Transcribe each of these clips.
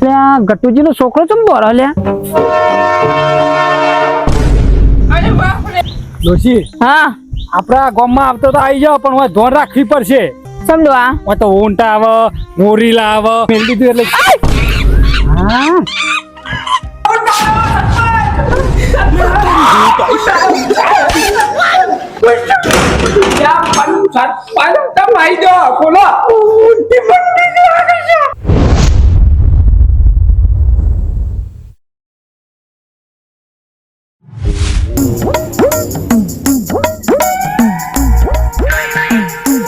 ત્યાં ગટુજી નો છોકરો ચમ બોરો લ્યા ડોશી હા આપણા ગામમાં આવતો તો આવી જાવ પણ હું ધોન રાખવી પડશે સમજો આ હું તો ઊંટા આવે મોરીલા આવે મેલ દીધું એટલે હા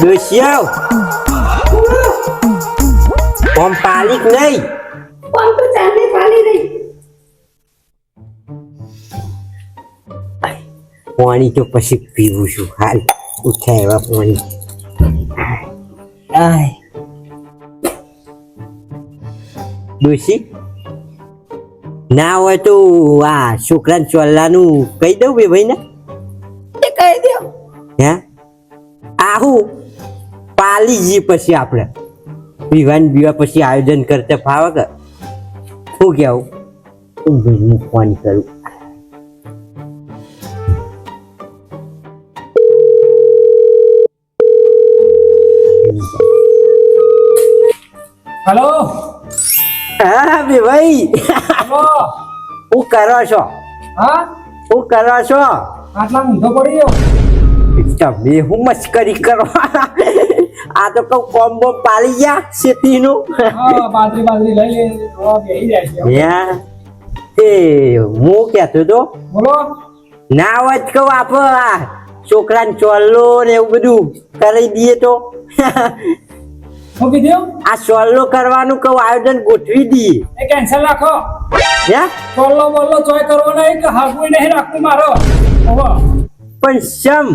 Luciano, con palik નહીં કોણ તો ચાંદી પાલી રહી પાણી તો પછી પીવું છું હાલ ઉઠાય એવા પાણી આય ડોશી ના હોય તો આ છોકરાને ચોલ્લાનું કહી દઉં બે ભાઈ ને તે કહી દો હે આહું પાલી જઈએ પછી આપણે પીવાન પીવા પછી આયોજન કરતા ફાવે કે શું કેવું હું ફોન કરું હેલો હા બે ભાઈ હેલો શું કરો છો હા શું કરો છો આટલા ઊંધો પડી ગયો તમે હું મસ્કરી કરો આ તો કઉ કોમ્બો પાલી ગયા શેતીનું હા બાજરી લઈ લે થોડા બેહી જાય છે એ હું કહેતો તો બોલો ના હોય તો કહું આપ આ છોકરાને ચોલ્લો ને એવું બધું કરી દઈએ તો શું કીધું આ ચોલ્લો કરવાનું કહું આયોજન ગોઠવી દઈએ એ કેન્સલ રાખો હે બોલો ચોય કરવો નહીં કે હાકું નહીં રાખવું મારો હવે પણ સમ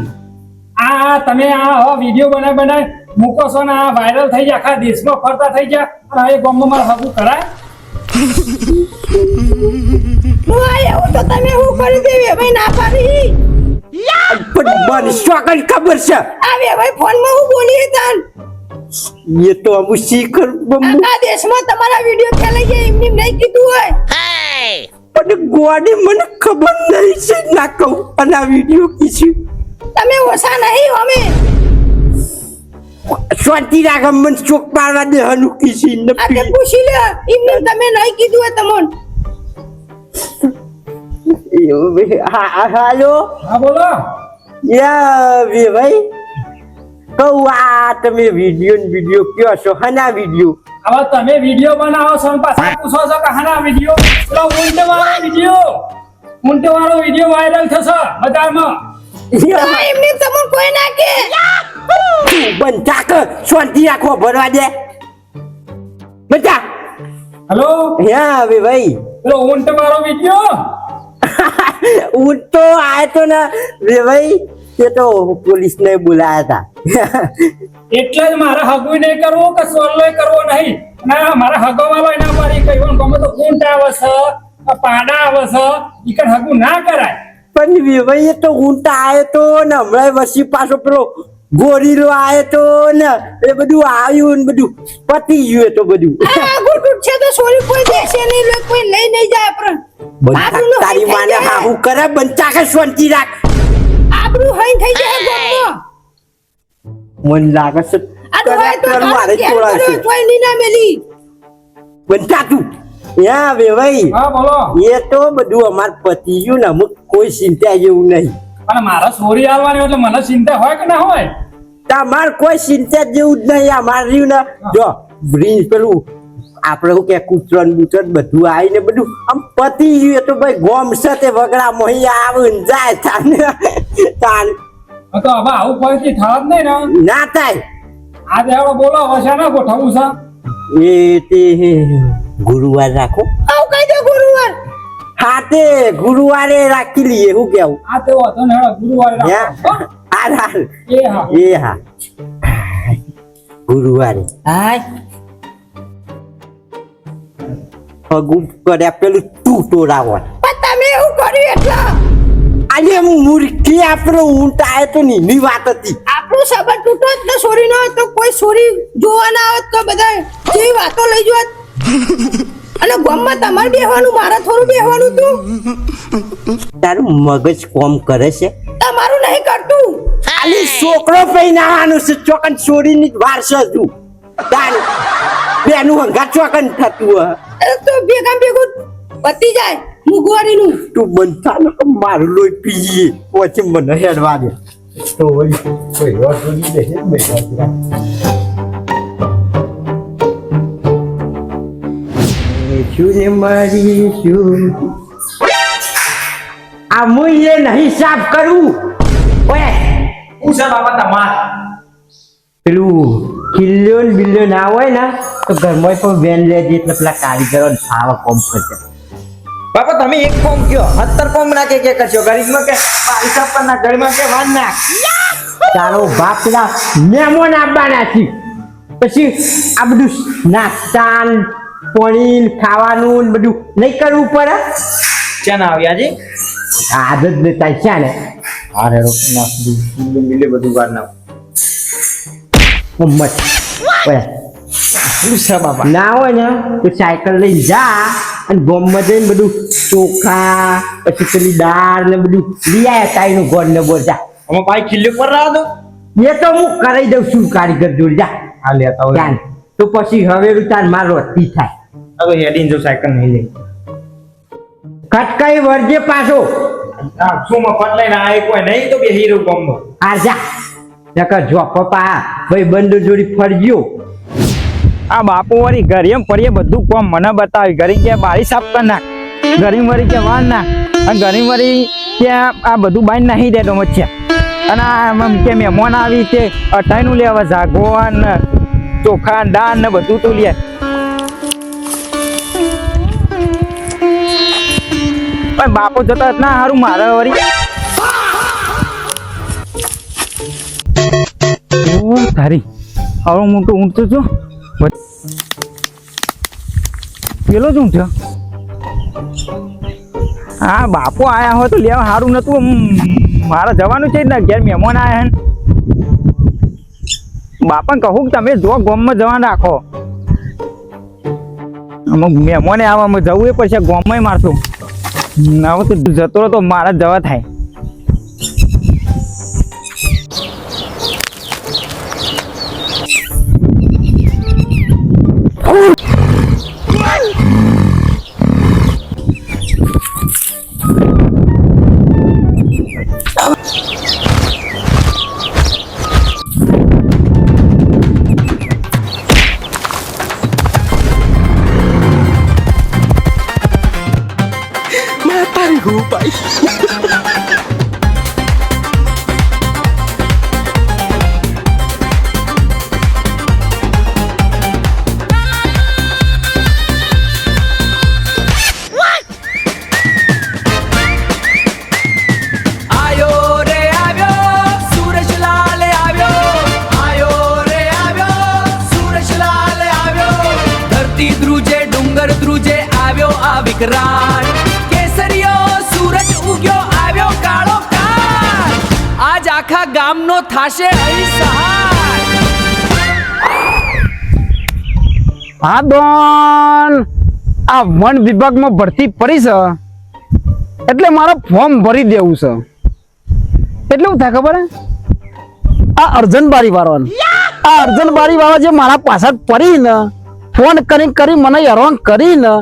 આ તમે આ વિડીયો બનાવી મૂકો છો ને આ વાયરલ થઈ જાય આખા દેશમાં ફરતા થઈ જાય અને એ ગામમાં મારે હાકું કરાય હું આવું તો તમે હું કરી દેવી ભાઈ ના પાડી પણ મને શું ખબર છે આવે ભાઈ ફોન માં હું બોલી તાન એ તો અમુ શીખર આખા દેશમાં તમારા વિડિયો ફેલાઈ ગયા એમને નહીં કીધું હોય પણ ગોડી મને ખબર નહીં છે ના કહું અને આ વિડીયો કીધું તમે ઓછા નહીં અમે શાંતિ રાખ મને ચોક પાડવા દે હનુ કીસી ન આજે પૂછી લે એમને તમે નહીં કીધું હોય તમોન હાલો હા બોલો યા બે ભાઈ કહું આ તમે વિડીયો કયો છો હના વિડીયો હવે તમે વિડીયો બનાવો છો ને પાછા પૂછો છો કે હાના વિડીયો પેલો ઊંટો વાળો વિડીયો વાયરલ થશે બજારમાં એમને તમોન કોઈ ના કે બંધા કર શાંતિ રાખો ભરવા દે બંધા હેલો યા બે ભાઈ પેલો ઊંટ વાળો વિડીયો ઊંટ તો આયો તો ને બે ભાઈ તે તો પોલીસ ને બોલાયા હતા એટલે જ મારે હગું નહીં કરવું કે સોલ્લો કરવો નહીં ના મારા હગો વાળો ના પાડી કહ્યું ગમે તો ઊંટ આવે છે પાડા આવે છે ઈકન હગું ના કરાય પણ વિવાહ તો ઊંટ આયો તો ને હમણાં વસી પાછો પેલો ગોરીલો આયો તો ને એ બધું આવ્યું ને બધું પતી ગયું તો બધું આ ગુટુટ છે તો સોરી કોઈ દેશે નહીં લોક કોઈ લઈ નહીં જાય પણ બંધા તારી માને હાહુ કરે બંધા કે શાંતિ રાખ આબરૂ હઈ થઈ જાય ગોમમાં મન લાગે છે આ તો હોય તો મારે તોડાશે કોઈ ની ના મેલી બંધા તું યા બે ભાઈ હા બોલો એ તો બધું અમાર પતી ગયું ને અમુક કોઈ ચિંતા જેવું નહીં અને મારા સોરી આવવાની એટલે મને ચિંતા હોય કે ના હોય તમાર કોઈ ચિંતા જેવું જ નહીં અમાર રહ્યું ને જો બ્રિજ પેલું આપણે શું કે કૂતરણ બૂતરણ બધું આવીને બધું આમ પતી ગયું તો ભાઈ ગોમ છે તે વગડા મોહી આવે ને જાય તાન તાન તો હવે આવું પરિસ્થિતિ થાત નહીં ને ના થાય આ દેવડો બોલો હવે છે ને ગોઠવવું છે એ તે ગુરુવાર રાખો આવું કહી દો ગુરુવાર હા તે ગુરુવારે રાખી લઈએ શું કેવું આ તો હતો ને હેડો ગુરુવારે રાખો. હાર હાર એ હા એ હા ગુરુવારે હાય હગું કર્યા પેલું તું તોડાવવા પણ તમે એવું કર્યું એટલે આજે હું મૂર્ખી આપણો ઊંટ આવ્યો તો ની વાત હતી આપણો આપણું સબર તૂટો જ ને સોરી નો તો કોઈ સોરી જોવા ના આવત તો બધા જેવી વાતો લઈ જોત અને ગામમાં તમારે બેહવાનું મારે થોડું બેહવાનું તું તારું મગજ કોમ કરે છે તમારું નહીં કરતું ખાલી છોકરો પૈનાવાનું છે ચોકન છોડીની જ વાર છે તું તારું બેનું હંગાત ચોકન થતું હોય તો ભેગા ભેગું પતી જાય મુગવારીનું તું બનતા ને મારું લોહી પીએ પછી મને હેડવા દે તો વળી કોઈ વાત બોલી દે બેઠા શું ને મારી શું આ મુઈએ નહીં સાફ કરવું ઓય હું છે બાપા તમાર પેલું કિલ્લોન બિલ્લો ના હોય ને તો ઘરમાં પણ બેન લેજે એટલે પેલા કારીગરો ખાવા કોમ કરશે બાપા તમે એક કોમ કયો 70 કોમ ના કે કરશો ગરીબમાં કે 52 ના ગરીબમાં કે વાન નાખ તારો બાપ પેલા મહેમાન આવવાના છે પછી આ બધું નાસ્તા પાણી ખાવાનું ને બધું નહીં કરવું પડે ક્યાં ના આવ્યા જી આદત લેતા છે ને અરે રો ના મિલે બધું વાર ના ઉમ્મત ઓય શું છે બાપા ના હોય ને તો સાયકલ લઈને જા અને ગોમમાં જઈને બધું ચોખા પછી પેલી દાળ ને બધું લઈ આવ્યા તાઈનું ગોળ ને બોલ જા અમે ભાઈ કિલ્લો પર રહો દો એ તો હું કરાઈ દઉં છું કારીગર જોડે જા આ લેતા હોય ચાલ તો પછી હવે તાર મારો અતિ થાય હવે હેડીન જો સાયકલ નહીં લઈ ખટકાઈ વરજે પાછો આ શું મફત લઈને આ કોઈ નહીં તો બે હીરો કોમ આ જા નકર જો પપ્પા ભાઈ બંધુ જોડી ફરજ્યો આ બાપુ વાળી ઘરે એમ પડીએ બધું કોમ મને બતાવી ઘરે કે બારી સાફ કર નાખ ગરીબ વાળી કે વાન નાખ અને ગરીબ વાળી કે આ બધું બાઈ નહીં દેતો મચ્છા અને આમ કે મહેમાન આવી તે અઠાઈનું લેવા જાગવાન ને ચોખા દાળ ને બધું તું લે પણ બાપુ જતા ના સારું મારે વળી તારી હવે મોટું ઊંઘતું છું પેલો જ ઊંઘ્યો હા બાપુ આયા હોય તો લેવા સારું નતું મારે જવાનું છે ને ઘેર મહેમાન આયા હે બાપાને કહું કે તમે જો ગામમાં જવાનું રાખો અમુક મહેમાને આવવામાં જવું એ પછી ગામમાં મારશું હવે તો જતો રહો તો મારા જવા થાય વિકરાળ કેસરીયો સૂરજ ઉગ્યો આવ્યો કાળો કાળ આજ આખા ગામનો થાશે અહીં સહાય હા દોન આ વન વિભાગમાં ભરતી પડી છે એટલે મારે ફોર્મ ભરી દેવું છે એટલે શું થાય ખબર આ અર્જન બારી વાળા જે મારા પાછળ પડી ને ફોન કરી મને હેરાન કરીને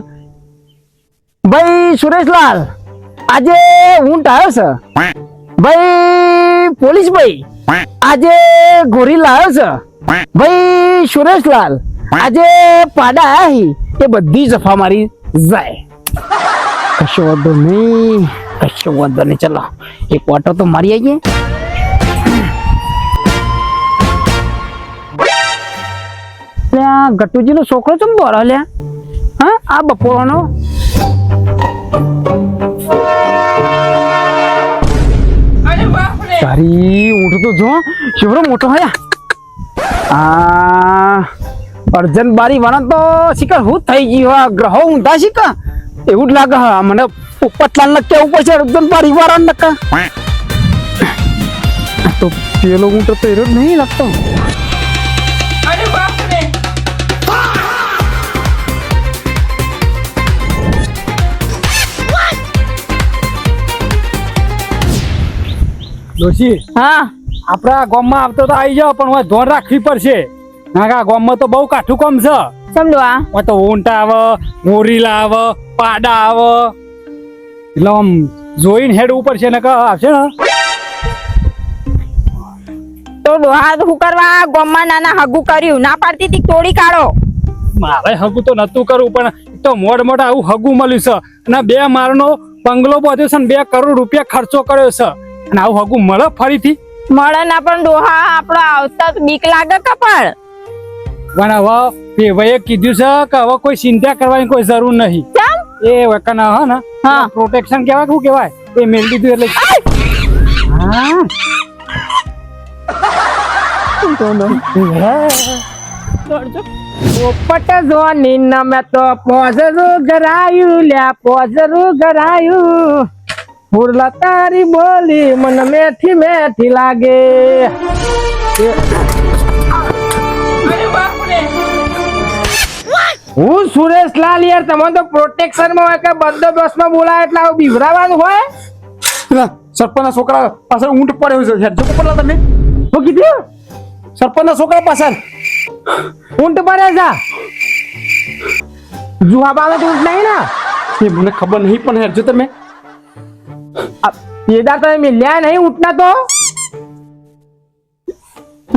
ભાઈ સુરેશલાલ આજે ઊંટ આવ્યો છે ભાઈ પોલીસ ભાઈ આજે ગોરી લાવ્યો છે ભાઈ સુરેશલાલ આજે પાડા આયા એ બધી જફા મારી જાય કશો વાંધો નહીં ચલો એક ઓટો તો મારી આવીએ ત્યાં ગટુજી નો છોકરો ચમ બોરો લ્યા હા આ બપોરનો તારી ઊંટ તો જો શિવરો મોટો હયા આ અર્જન બારી વાળા તો શિકાર હું થઈ ગયું ગ્રહો ઊંધા શીખા એવું જ લાગે હા મને પતલા ને કેવું પડશે અર્જન બારી વાળા નકા તો પેલો ઊંટ તો એરો જ નહીં લાગતો. અરે બાપ રે ડોશી હા આપણા ગામમાં આવતો તો આવી જાવ પણ હવે ધોન રાખવી પડશે. ના કા ગામમાં તો બહુ કાઠું કામ છે. સમજો આ હવે તો ઊંટ આવે, મોરીલા આવે, પાડા આવે, એટલે આમ જોઈને હેડવું પડશે ને આવશે ને. તો ડોહા શું કરવા ગામમાં નાના હગું કર્યું ના પાડતી તી તોડી કાઢો. મારે હગું તો નતું કરવું પણ એક તો મોટ આવું હગું મળ્યું છે અને 2 માળનો બંગલો બાંધ્યો છે ને 2 કરોડ રૂપિયા ખર્ચો કર્યો છે અને આવું હગું મળે ફરીથી? મળે ના પણ ડોહા આપણો આવતા તો બીક લાગે કપાળ. પણ હવે પેભાઈએ કીધું છે કે હવે કોઈ ચિંતા કરવાની કોઈ જરૂર નહીં. કેમ? એ વકના હા ને હા. પ્રોટેક્શન કહેવાય શું કહેવાય એ મેળ દીધું એટલે હા પોપટ જોની નમે તો પોઝરું ગરાયું લ્યા પોઝરું ગરાયું ફૂરલા તારી બોલી મને મેઠી મેઠી લાગે. હું સુરેશલાલ યાર તમે તો પ્રોટેક્શન માં હોય કે બંદોબસ્ત માં બોલાય એટલે આવું બીવરાવાનું હોય. સરપંચના છોકરા પાછળ ઊંટ પડ્યો છે હેડ જો પડલા તમે શું કીધું? સરપંચના છોકરા પાછળ ઊંટ પડે છે જુહાબાનો તો ઊંટ નહીં ને એ મને ખબર નહીં પણ હેડ જો તમે એદા તમે મિલ્યા નહીં ઊંટના તો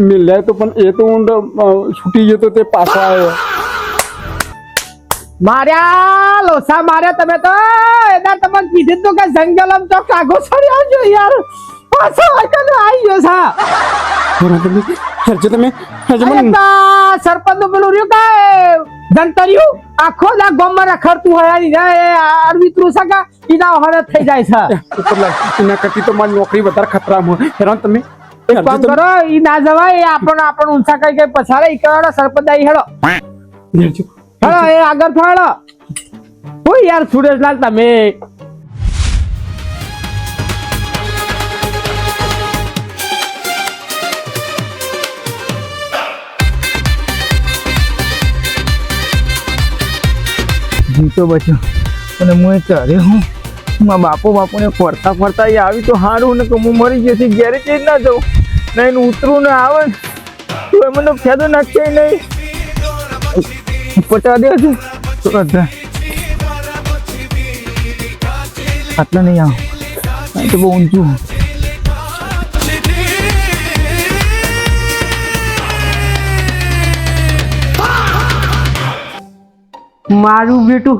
મિલ્યા તો પણ એ તો ઊંટ છૂટી ગયો તો તે પાછો આવ્યો. માર્યા લોસા માર્યા તમે તો એદા તમે કીધું તું કે જંગલમ તો કાગો છોડી આવજો યાર પાછો આઈકન આવી ગયો છે. બરાબર તમે હેડ જો તમે હેડ જો મને સરપંચ નું પેલું રહ્યું કે જંતર્યું આખો ના ગામમાં રખડતું હોય અરબી ત્રુસા ઈના હરત થઈ જાય છે. ઉપરલા એના કરતી તો મારી નોકરી વધારે ખતરામાં હેરાન તમે એક કામ કરો ઈ ના જવાય આપણને ઊંચા કઈ કઈ પછાડે ઈ કરો સરપંચ આઈ હેડો હેડ જો હેડો એ આગળ થોડો હું યાર સુરેશલાલ તમે જીતો બચ્યો અને હું ચડે હું બાપુને ફરતા ફરતા આવી તો સારું ને કે હું મરી જશે ઘેરે ચેજ ના જાઉં નહીં ઉતરું ને આવે ને તો એમને ફેદો નાખશે નહીં પચા દે છું તો આટલા નહીં આવ તો બહુ ઊંચું મારું બેટું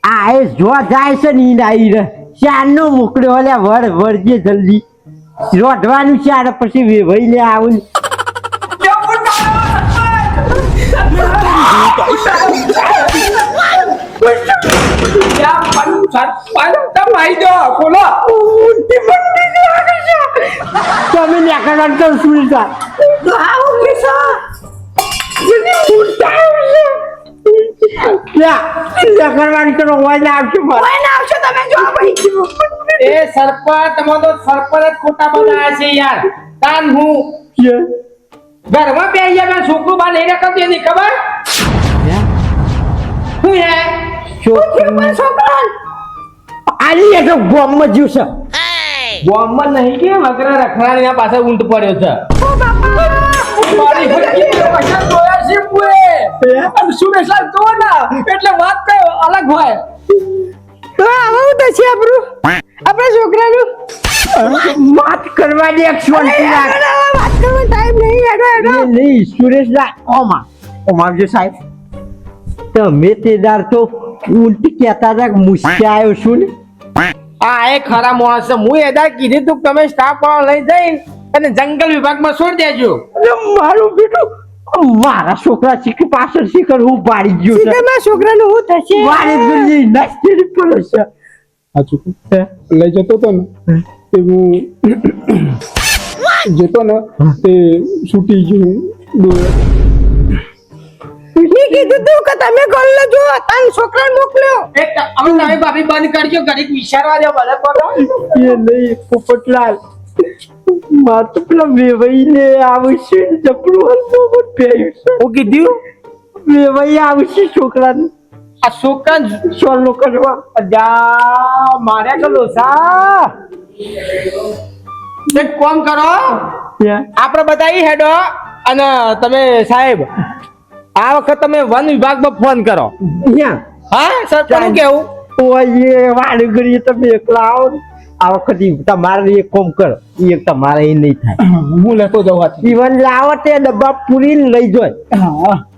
આ એ જો જાય છે ને ઈ નાઈ રે ચારનો મોકલ્યો ઓલે વળજે જલ્દી રોઢવાનું ચાર પછી વેભાઈ લે આવું તમે નેકરવાન કર સુરતા કરવાની કરો હોય આવશે તમે જો ભાઈ એ સરપંચ તમે તો સરપંચ જ ખોટા બનાયા છે યાર તાન હું ઘરમાં બે અહીંયા છોકરું બા નહીં રખડતી એની ખબર શું હે છોકરા આલી એક ગોમમાં જ્યું છે બોમ્બમાં નહીં કે વગરા રખડાની આ પાસે ઊંટ પડ્યો છે મારી હરકી પૈસા જોયા છે પુએ અને સુરેશલાલ જો ના એટલે વાત કઈ અલગ હોય તો આવું તો છે આપણું આપણા છોકરાનું વાત કરવાની એક શાંતિ રાખ વાત કરવાનો ટાઈમ નહીં હેડો નહીં સુરેશલાલ ઓમાં જે સાહેબ તમે તેદાર તો ઉલટી કહેતા હતા કે મુશ્કે આવ્યો છું ને આ એ ખરા માણસ છે હું એદા કીધું તું તમે સ્ટાફ વાળા લઈ જઈને અને જંગલ વિભાગમાં છોડી દેજો અને મારું બેટું મારા છોકરા શીખ પાછળ શીખર હું પાડી ગયો છે શીખરમાં છોકરાનું શું થશે મારી દુનિયા નાસ્તી પડે છે આ ચૂકું લઈ જતો હતો ને તે હું જતો ને તે છૂટી ગયું ઈ કીધું તું કે તમે કોલ જો તાન છોકરાને મોકલ્યો એક અમે તમે ભાભી બંધ કરજો ઘડીક વિચારવા દો ભલે પડો એ નહીં પોપટલાલ માર તો પેલા વેવાઈને આવશે જપડું હલવો પહેર્યું છે. હું કીધું વેવાઈ આવશે છોકરાને આ છોકરા સોલો કરવા. જા મારે ગલો સા એક કામ કરો ત્યાં આપણે બતાવી હેડો અને તમે સાહેબ આ વખત તમે વન વિભાગમાં ફોન કરો ત્યાં હા સર કોનું કેવું ઓય વાડી કરી તમે એકલા આવો ને. આ વખત તમારે એક કોમ કરો એક તમારે એ નહીં થાય. હું લેતો જવા જીવન લાવો તે ડબ્બા પૂરીને લઈ જોય.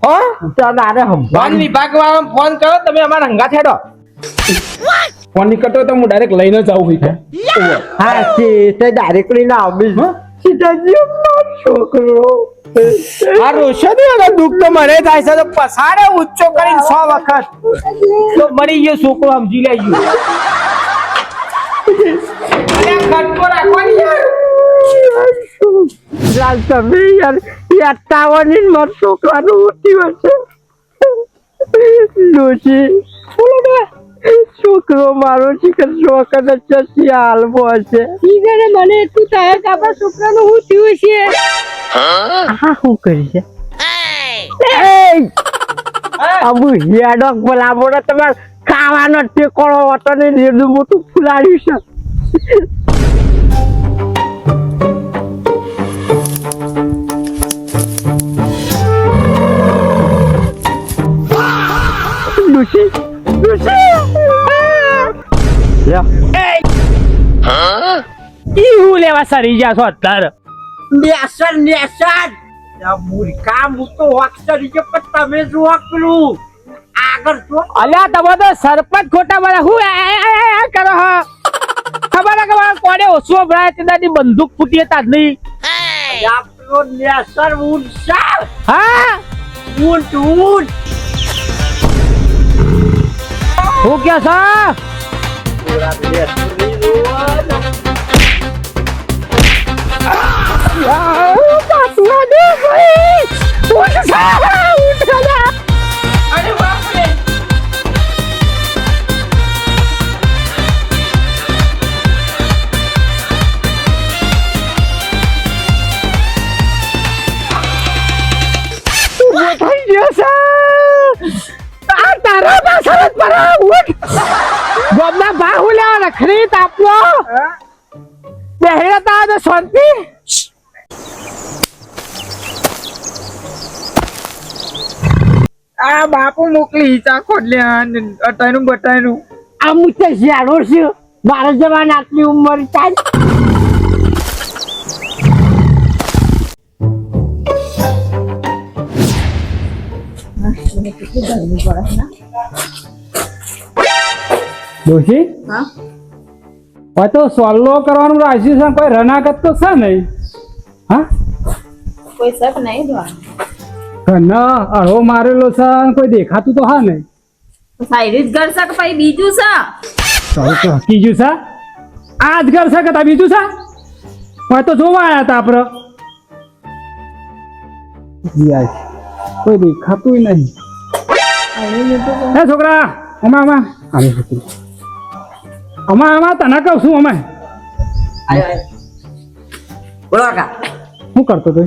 હો ચાલ આરે વન સંભાળ. વિભાગ વાળાને ફોન કરો તમે અમારા હંગા હેડો ફોન ની કરતો તો હું ડાયરેક્ટ લઈને જ આવું હોય હા તે ડાયરેક્ટ લઈને આવીશ. સીધા જીવ મારો છોકરો. આ રોશની હવે દુઃખ તો મને થાય છે તો પસાડે ઊંચો કરીને 100 વખત તો મરી ગયો છોકરો સમજી લેજો અરે ખટકો રાખવાની યાર લાલ તમે યાર યાતાવાની મારો છોકરાનો મોટી વર્ષે ડોશી બોલો ને છોકરો મારો શિખર શોકન ચસી હાલવો હશે. ઈ મને એટલું થાય કે આપણા છોકરાનું શું થયું છે. હા શું કરી છે અબુ હેડક બોલાવો ને તમારે ખાવાનો ટેકોળો હતો ને રેડું મોટું ફુલાડ્યું છે. ડુસી ડુસી ઈ લેવા સરી જા છો અત્યારે નેસર નેસર મૂર્ખા હું તો અક્ષરી કે પણ તમે જો પેલું આગળ જો અલ્યા તમે તો સરપંચ ખોટા બોલે હું કરો હો ખબર હે કે કોને ઓછો ભરાય તે દાદી બંદૂક ફૂટી તાદની આપણો નેસર ઊંટ હા ઊંટ ઊંટ હું કે છે ગોમના ભાવ લેવા રખડી તાપલો બેહેતા તો શાંતિ આ બાપુ મોકલી ચાખો લે અટાયનું બટાયનું આ મુતે શિયાળો છે મારા જવાન આટલી ઉંમર થાય. ડોશી હવે તો સોલ્લો કરવાનું રાખ્યું છે કોઈ રનાકત તો છે નહીં હા કોઈ શક નહીં દો ઘરના અળો મારેલો છે અને કોઈ દેખાતું તો હા નહીં સાઈડ જ ઘર શક પછી બીજું છે. સારું તો બીજું છે આ જ ઘર છે કે તા બીજું છે હવે તો જોવા આવ્યા હતા આપણે કોઈ દેખાતું નહીં હે છોકરા આમાં તને કહું છું અમે બોલો કાકા શું કરતો તો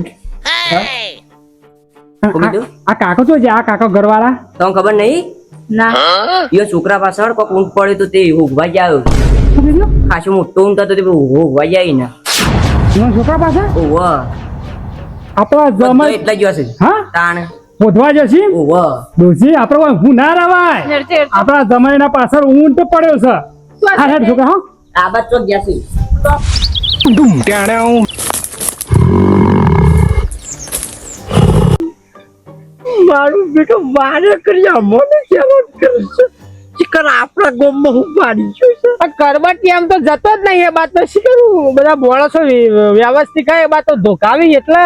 આ કાકો તો છે આ કાકો ઘરવાળા તમને ખબર નહીં ના એ છોકરા પાછળ કોક ઊંટ પડ્યો તો તે હોગવા જાય ખાસું મોટો ઊંટ હતો તે હોગવા જાય ને છોકરા પાસે ઓવ આપણા જમાઈ એટલા જ હશે હા તાણ શોધવા જશે ઓવ ડોસી આપણે ઊભું ના રવાય આપણા જમાઈના પાછળ ઊંટ પડ્યો છે હા હેડ છોકરા હા આ બાદ તો જશે મારું બેટો મારે કર્યા મને કેવો કરશે ચિકન આપણા ગામમાં હું પાડી છું કરબટી આમ તો જતો જ નહીં એ બાત તો શું કરું બધા બોણસો વ્યવસ્થિત ખાય એ બાત તો ધોકાવી એટલે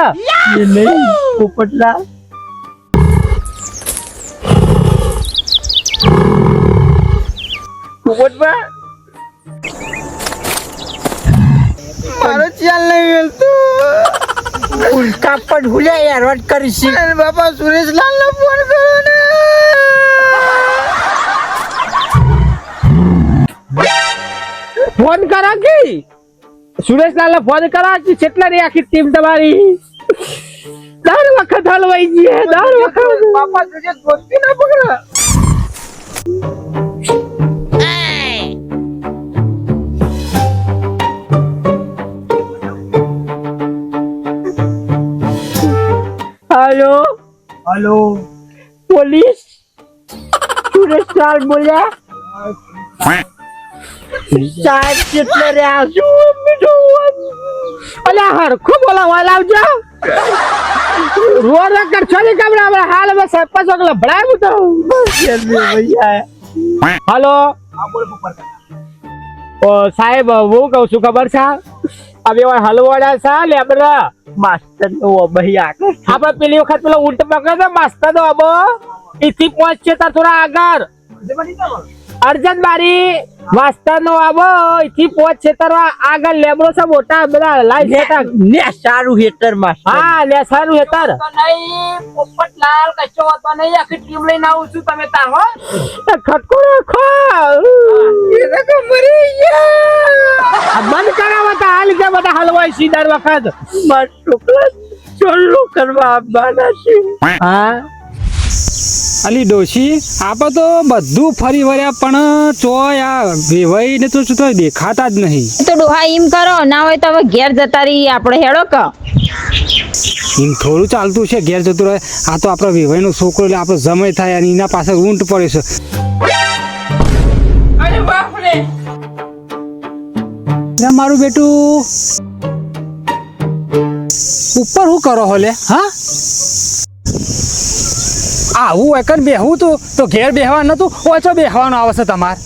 એ નહીં પોપટલા પોપટમાં મારો ચાલ નહીં વેલતું ઉલ્કા પણ ભૂલ્યા યાર વાત કરીશ બાપા સુરેશલાલ નો ફોન કરો ને ફોન કરા કે સુરેશલાલ ફોન કરા કેટલા રે આખી ટીમ તમારી દર વખત હલવાઈ ગઈ દર વખત બાપા જોજે ગોતી ના પકડા हेलो હલો पुलिस सुरेशलाल बोल्या साहेब કેટલે રહ્યા છો અલે હરખો બોલાવા લાવજો રોડ રકડ છોલી કમરા આપણે હાલ બસ સરપંચ ઓકલે ભડાયું તો ભૈયા हेलो ઓ સાહેબ હું કહું છું ખબર છે હવે હલવાડા છે લેબરા માસ્ટર નો ભૈયા આપણે પેલી વખત પેલો ઊંટ પકડ્યો માસ્ટર નો અબો ઈથી પહોંચશે તાર થોડા આગળ અર્જન બારી માસ્ટર નો આબો ઈથી પહોંચશે તાર આગળ લેબરો છે મોટા બધા લાઈ હેટર ને સારું હેટર માં હા લે સારું હેટર નહીં પોપટલાલ કશો હતો નહીં આખી ટીમ લઈને આવું છું તમે તાર હો ખટકો રાખો એ તો મરી ગયા બંધ કરાવતા હાલ કે બધા હલવાઈ સીધા વખત માર છોકરા ચોલ્લું કરવા આવવાના છે હા અલી ડોશી આપણે તો બધું ફરી વળ્યા પણ ચોય આ વેવાઈ ને તો દેખાતા જ નહીં તો ડોહા એમ કરો ના હોય તો હવે ઘેર જતા રહી આપણે હેડો ક એમ થોડું ચાલતું છે ઘેર જતું રહે આ તો આપણો વેવાઈ નો છોકરો એટલે આપણો જમય થાય અને એના પાસે ઊંટ પડે છે અરે બાપ રે મારું બેટું ઉપર શું કરો હોલે હા આવું એકન બેહું તો ઘેર બેહવા નતું ઓછો બેહવાનું આવશે તમાર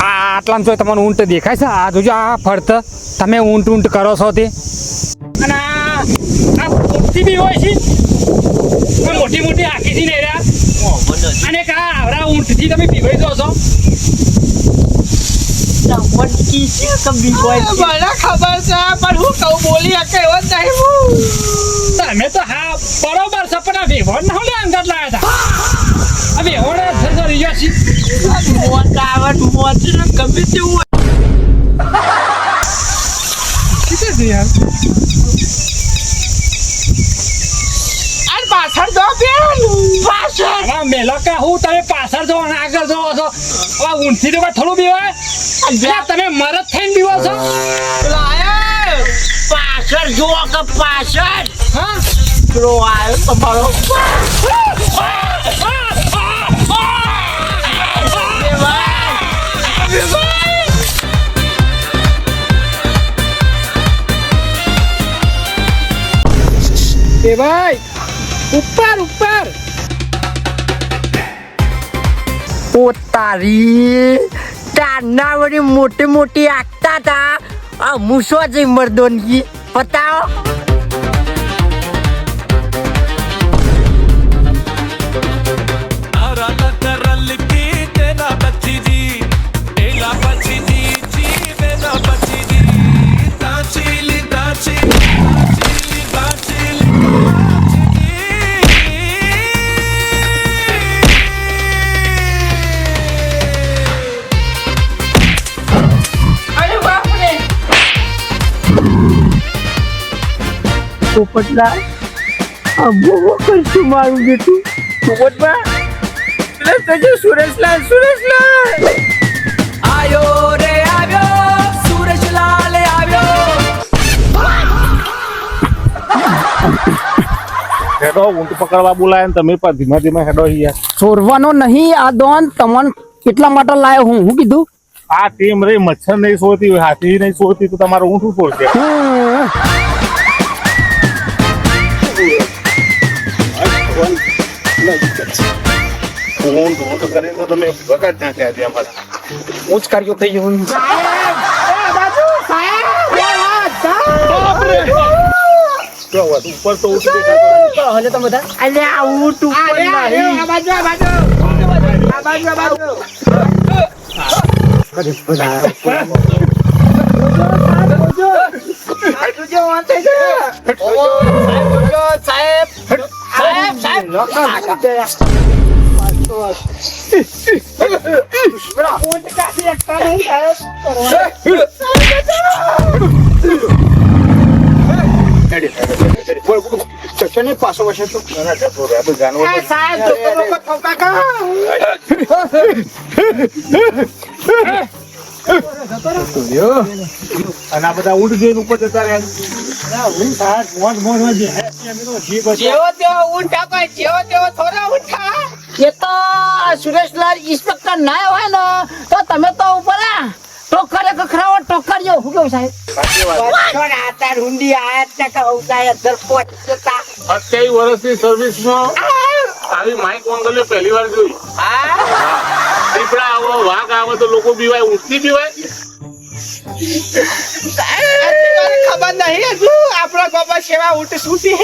આટલામાં જો તમારું ઊંટ દેખાય છે આ જોજો આ ફરત તમે ઊંટ કરો છો તે અને આ મોટી બી હોય છે મોટી મોટી આખી થી ને અને કા આવડા ઊંટ થી તમે પીવાઈ દો છો મને ખબર છે પણ હું કહું બોલી શકે એવો જ નહીં હું તમે તો હા બરોબર છે પણ આ વેવણ ના હોલે અંદર લાયા હતા આ વેવણ થતો રહ્યો છે મોટાવટ મોટી ગમે તેવું અરે પાછળ જો બેન પાછળ આ મેલકા હું તમે પાછળ જો અને આગળ જો છો આ ઊંઠી તો થોડું બીવાય તમે મરદ થઈને બીવો છો લાય પાછળ જો કે પાછળ હા પેલો આવ્યો તમારો એ ભાઈ ઉપર ઉપર ઓ તારી તારના વળી મોટી મોટી આગતા તા આ મૂસો જઈ મર્દોનગી બતાવો પોપટલાલ આ બોવો કરશું મારું બેટું પોપટબા એટલે તો સુરેશલાલ આયો રે આવ્યો સુરેશલાલ આવ્યો હેડો ઊંટ પકડવા બોલાય ને તમે પણ ધીમે ધીમે હેડો યાર છોડવાનો નહીં આ દોન તમને કેટલા માટે લાયો હું કીધું આ ટીમ રે મચ્છર નહીં સોતી હોય હાથી નહીં સોતી તો તમારું ઊંટ ઉપર છે ઊંટ કરીને તો તમે વગાડ નાખ્યા ત્યાં મારા ઊંચ કાર્યો થઈ ગયું ઉપર તો ઊંટ દેખાતો અલ્યા આ ઊંટ ઉપર નહીં અને આ બધા ઊંટ જોઈને ઉપર જતા રહ્યા. જેવો તેવો ઊંટ આપે, જેવો તેવો થોડા ઊંઠા. એ તો સુરેશલાલ ઇન્સ્પેક્ટર ના હોય ને તો તમે તો ઉપર ટોકરે કખરાવો ટોકર જેવું શું કેવું સાહેબ? સત્યાવીસ વર્ષની સર્વિસમાં આવી માઇક મંગલ્યો પહેલી વાર જોઈ. દીપડા આવો, વાઘ આવે તો લોકો બીવાય, ઊંટથી બીવાય. ખબર નહીં હજુ આપણા બાબા સેવા ઊંટ સૂતી.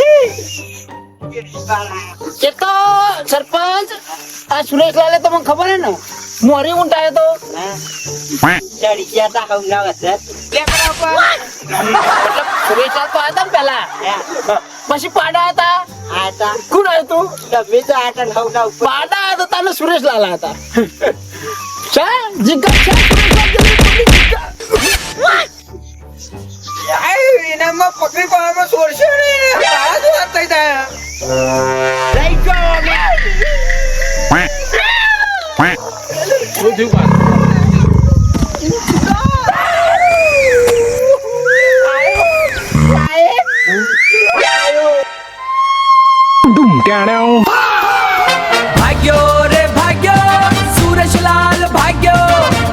એ તો સરપંચ આ સુરેશલાલે તો મને ખબર હે ને મોરી ઊંટ આવ્યો તો સુરેશલાલ તો હતા ને પેલા, પછી પાડા હતા. કોણ આવ્યું તું? પાડા હતા તમે સુરેશલાલ હતા. જીગર છે એનામાં પકડી પાડવામાં છોડશે ને તારા જ વાત થઈ જાય. શું થયું પાછું? ભાગ્યો રે ભાગ્યો સુરેશલાલ ભાગ્યો,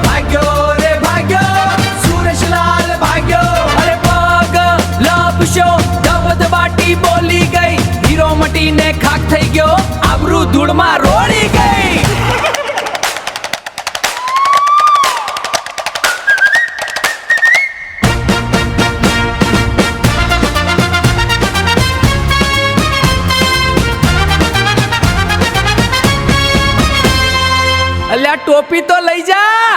ભાગ્યો રે ભાગ્યો સુરેશલાલ ભાગ્યો. અરે પગ લપશો ધબધ બાટી બોલી ગઈ, હીરો મટીને ખાક થઈ ગયો, આબરૂ ધૂળમાં રોળી ગઈ. અલ્યા ટોપી તો લઈ જા.